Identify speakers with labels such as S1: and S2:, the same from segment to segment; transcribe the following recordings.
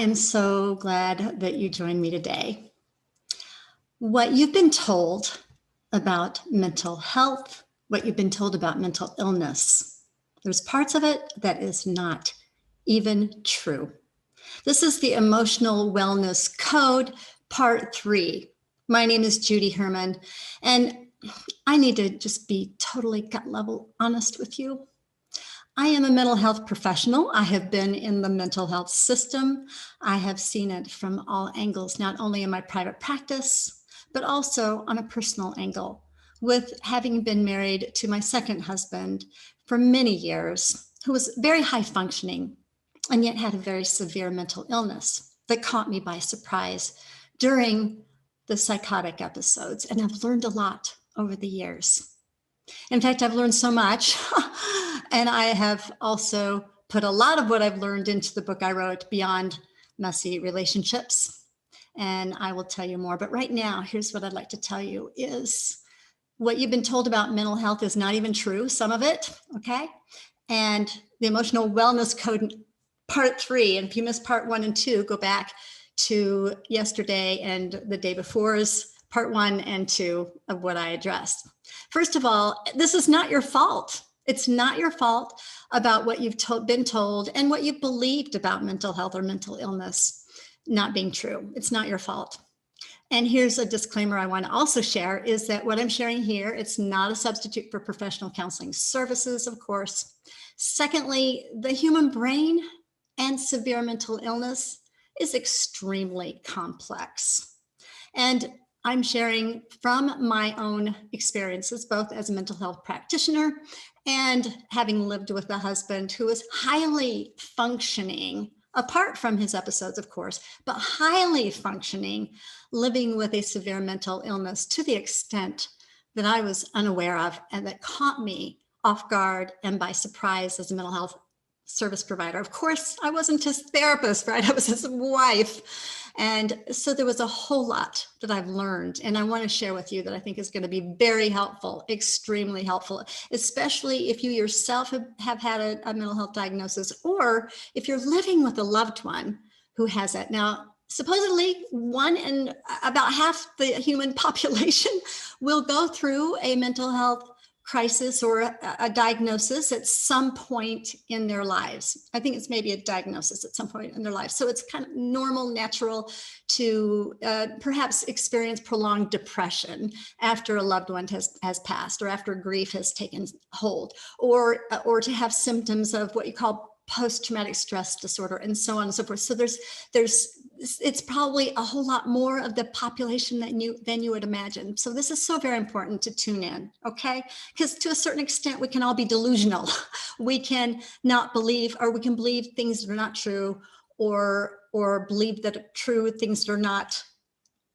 S1: am so glad that you joined me today. What you've been told about mental health, what you've been told about mental illness, there's parts of it that is not even true. This is the Emotional Wellness Code, Part 3. My name is Judy Herman, and I need to just be totally gut level honest with you. I am a mental health professional. I have been in the mental health system. I have seen it from all angles, not only in my private practice, but also on a personal angle, with having been married to my second husband for many years, who was very high functioning and yet had a very severe mental illness that caught me by surprise during the psychotic episodes. And I've learned a lot over the years. In fact, I've learned so much, and I have also put a lot of what I've learned into the book I wrote, Beyond Messy Relationships, and I will tell you more. But right now, here's what I'd like to tell you is what you've been told about mental health is not even true, some of it, okay? And the Emotional Wellness Code, Part 3, and if you missed Part 1 and 2, go back to yesterday and the day before's Part 1 and 2 of what I addressed. First of all, this is not your fault. It's not your fault about what you've been told and what you've believed about mental health or mental illness not being true. It's not your fault. And here's a disclaimer I want to also share is that what I'm sharing here, it's not a substitute for professional counseling services, of course. Secondly, the human brain and severe mental illness is extremely complex. And I'm sharing from my own experiences, both as a mental health practitioner and having lived with a husband who was highly functioning, apart from his episodes, of course, but highly functioning, living with a severe mental illness to the extent that I was unaware of and that caught me off guard and by surprise as a mental health service provider. Of course, I wasn't his therapist, right? I was his wife. And so there was a whole lot that I've learned. And I want to share with you that I think is going to be very helpful, extremely helpful, especially if you yourself have had a mental health diagnosis, or if you're living with a loved one who has it. Now, supposedly one in about half the human population will go through a mental health crisis or a diagnosis at some point in their lives. I think it's maybe a diagnosis at some point in their life. So it's kind of normal, natural to perhaps experience prolonged depression after a loved one has passed, or after grief has taken hold, or to have symptoms of what you call post-traumatic stress disorder, and so on and so forth. So it's probably a whole lot more of the population than you would imagine. So this is so very important to tune in, okay? Because to a certain extent, we can all be delusional. We can not believe, or we can believe things that are not true, or believe that true things that are not.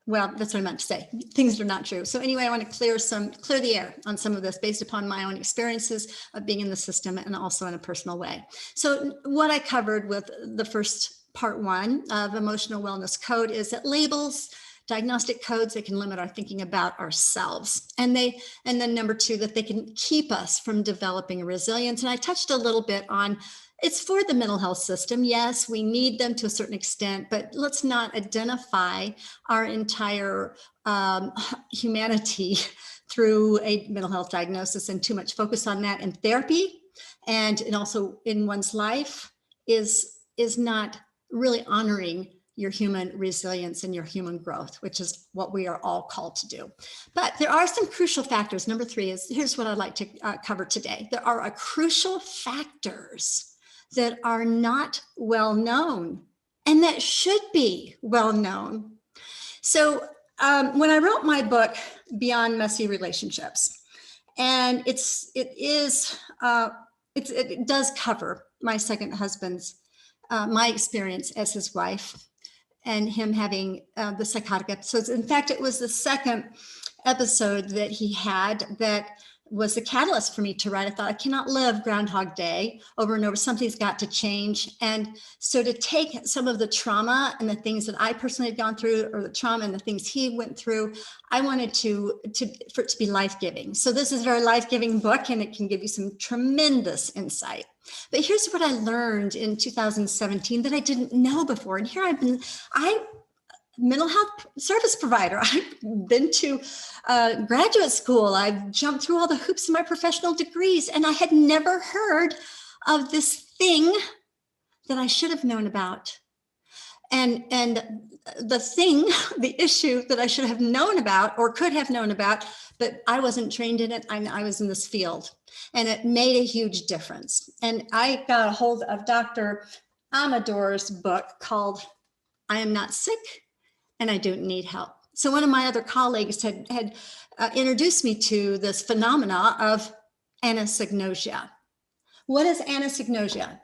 S1: Well, that's what I meant to say. Things that are not true. So anyway, I want to clear the air on some of this based upon my own experiences of being in the system and also in a personal way. So what I covered with the first Part 1 of Emotional Wellness Code is that labels, diagnostic codes, they can limit our thinking about ourselves. And then number 2, that they can keep us from developing resilience. And I touched a little bit on it's for the mental health system. Yes, we need them to a certain extent, but let's not identify our entire humanity through a mental health diagnosis and too much focus on that in therapy and also in one's life is not really honoring your human resilience and your human growth, which is what we are all called to do. But there are some crucial factors. Number 3 is, here's what I'd like to cover today. There are crucial factors that are not well known and that should be well known. So when I wrote my book, Beyond Messy Relationships, and it does cover my second husband's, my experience as his wife and him having the psychotic episodes. In fact, it was the second episode that he had that was the catalyst for me to write. I thought, I cannot live Groundhog Day over and over. Something's got to change. And so to take some of the trauma and the things that I personally had gone through, or the trauma and the things he went through, I wanted for it to be life-giving. So this is a very life-giving book, and it can give you some tremendous insight But here's what I learned in 2017 that I didn't know before. And here mental health service provider. I've been to graduate school. I've jumped through all the hoops of my professional degrees, and I had never heard of this thing that I should have known about. And the issue that I should have known about or could have known about, but I wasn't trained in it. I was in this field, and it made a huge difference. And I got a hold of Dr. Amador's book called I Am Not Sick and I Don't Need Help. So one of my other colleagues had introduced me to this phenomena of anasognosia. What is anasognosia?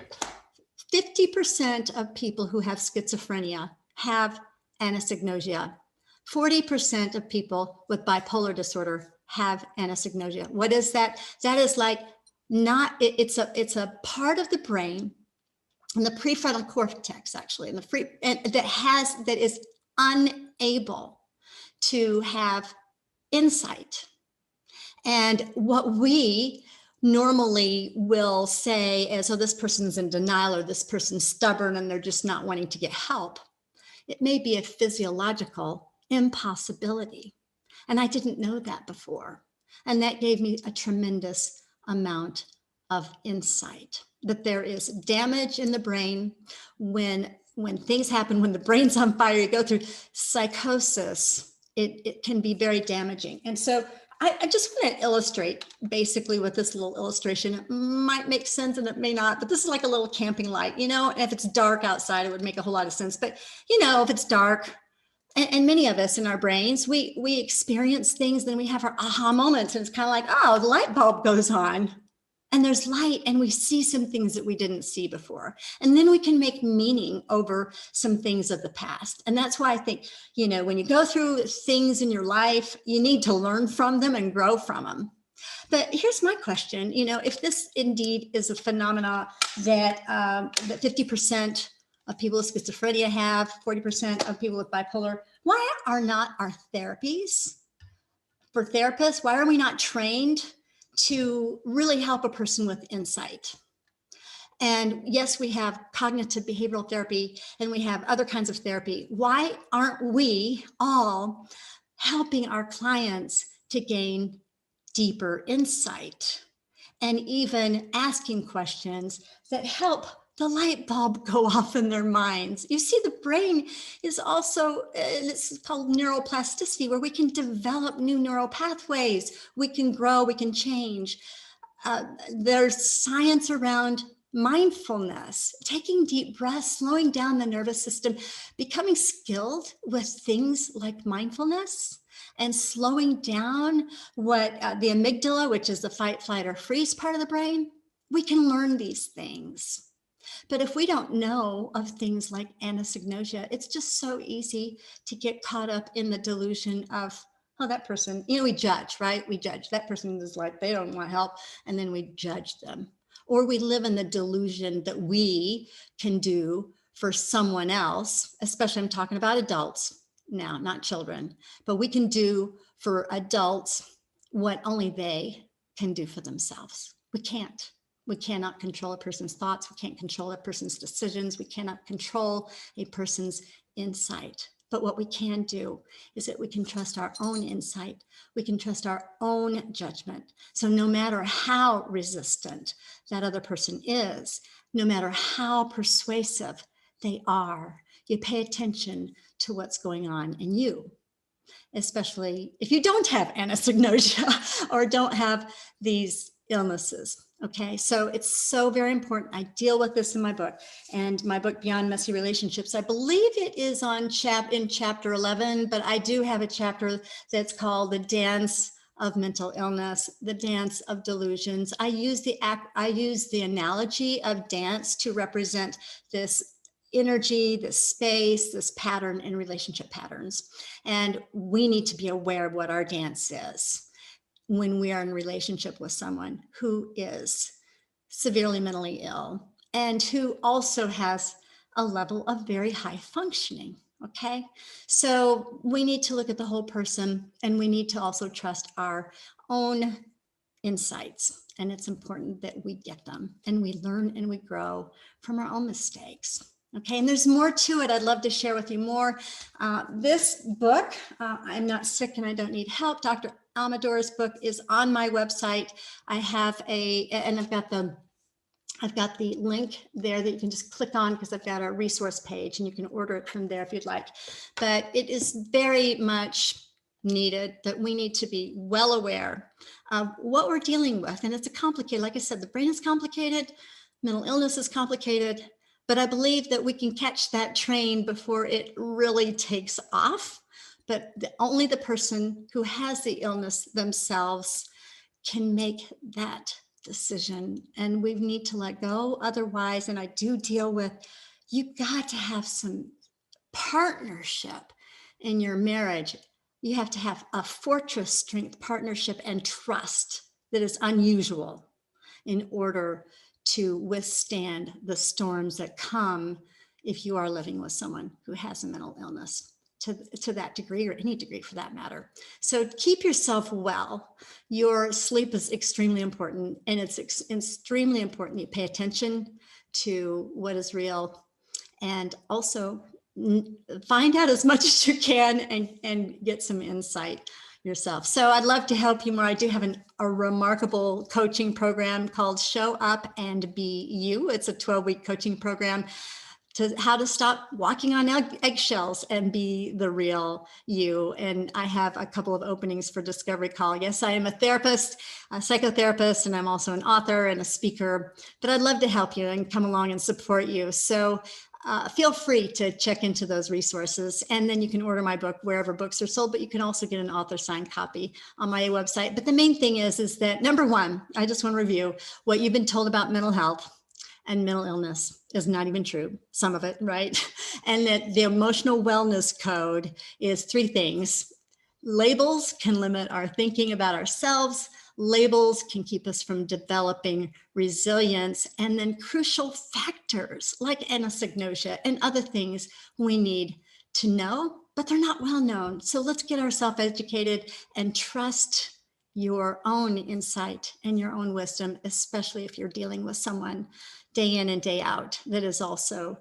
S1: 50% of people who have schizophrenia have anasognosia. 40% of people with bipolar disorder have anasognosia. What is that? That is like it's a part of the brain in the prefrontal cortex, actually, that is unable to have insight. And what we normally will say is, oh, this person's in denial, or this person's stubborn and they're just not wanting to get help. It may be a physiological impossibility. And I didn't know that before. And that gave me a tremendous amount of insight that there is damage in the brain when things happen, when the brain's on fire, you go through psychosis, it can be very damaging. And so I just want to illustrate basically with this little illustration. It might make sense and it may not, but this is like a little camping light, you know, if it's dark outside, it would make a whole lot of sense. But, you know, if it's dark, and many of us in our brains, we experience things, then we have our aha moments, and it's kind of like, oh, the light bulb goes on and there's light and we see some things that we didn't see before. And then we can make meaning over some things of the past. And that's why I think, you know, when you go through things in your life, you need to learn from them and grow from them. But here's my question, you know, if this indeed is a phenomena that 50% of people with schizophrenia have, 40% of people with bipolar, why are not our therapies for therapists, why are we not trained to really help a person with insight? And yes, we have cognitive behavioral therapy and we have other kinds of therapy. Why aren't we all helping our clients to gain deeper insight and even asking questions that help the light bulb go off in their minds? You see, the brain is also, this is called neuroplasticity, where we can develop new neural pathways. We can grow, we can change. There's science around mindfulness, taking deep breaths, slowing down the nervous system, becoming skilled with things like mindfulness and slowing down what the amygdala, which is the fight, flight, or freeze part of the brain. We can learn these things. But if we don't know of things like anasognosia, it's just so easy to get caught up in the delusion of, oh, that person, you know, we judge, right? We judge. That person is like, they don't want help. And then we judge them. Or we live in the delusion that we can do for someone else, especially I'm talking about adults now, not children, but we can do for adults what only they can do for themselves. We can't. We cannot control a person's thoughts. We can't control a person's decisions. We cannot control a person's insight. But what we can do is that we can trust our own insight. We can trust our own judgment. So no matter how resistant that other person is, no matter how persuasive they are, you pay attention to what's going on in you, especially if you don't have anasognosia or don't have these illnesses. Okay, so it's so very important. I deal with this in my book, and my book, Beyond Messy Relationships. I believe it is in chapter 11, but I do have a chapter that's called The Dance of Mental Illness, The Dance of Delusions. I use the analogy of dance to represent this energy, this space, this pattern in relationship patterns. And we need to be aware of what our dance is when we are in relationship with someone who is severely mentally ill and who also has a level of very high functioning. Okay, so we need to look at the whole person, and we need to also trust our own insights And it's important that we get them and we learn and we grow from our own mistakes. Okay, and there's more to it. I'd love to share with you more. This book, I'm Not Sick and I Don't Need Help, Dr. Amador's book, is on my website. I have and I've got the link there that you can just click on, because I've got a resource page and you can order it from there if you'd like. But it is very much needed that we need to be well aware of what we're dealing with. And it's complicated. Like I said, the brain is complicated, mental illness is complicated, but I believe that we can catch that train before it really takes off. But only the person who has the illness themselves can make that decision, and we need to let go. Otherwise, and I do deal with, you got to have some partnership in your marriage. You have to have a fortress strength partnership and trust that is unusual in order to withstand the storms that come if you are living with someone who has a mental illness to that degree, or any degree for that matter. So keep yourself well. Your sleep is extremely important, and it's extremely important you pay attention to what is real, and also find out as much as you can and get some insight yourself. So I'd love to help you more. I do have a remarkable coaching program called Show Up and Be You. It's a 12-week coaching program to how to stop walking on eggshells and be the real you. And I have a couple of openings for Discovery Call. Yes, I am a therapist, a psychotherapist, and I'm also an author and a speaker, but I'd love to help you and come along and support you. So feel free to check into those resources, and then you can order my book wherever books are sold, but you can also get an author signed copy on my website. But the main thing is that, number one, I just want to review what you've been told about mental health and mental illness is not even true, some of it, right? And that the emotional wellness code is 3 things. Labels can limit our thinking about ourselves. Labels can keep us from developing resilience. And then crucial factors like Anasognosia and other things we need to know, but they're not well known. So let's get ourselves educated and trust your own insight and your own wisdom, especially if you're dealing with someone day in and day out that is also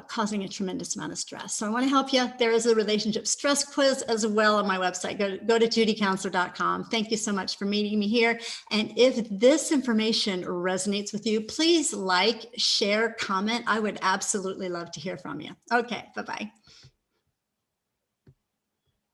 S1: causing a tremendous amount of stress. So I want to help you. There is a relationship stress quiz as well on my website. Go to judycounselor.com. Thank you so much for meeting me here. And if this information resonates with you, please like, share, comment. I would absolutely love to hear from you. Okay, bye-bye.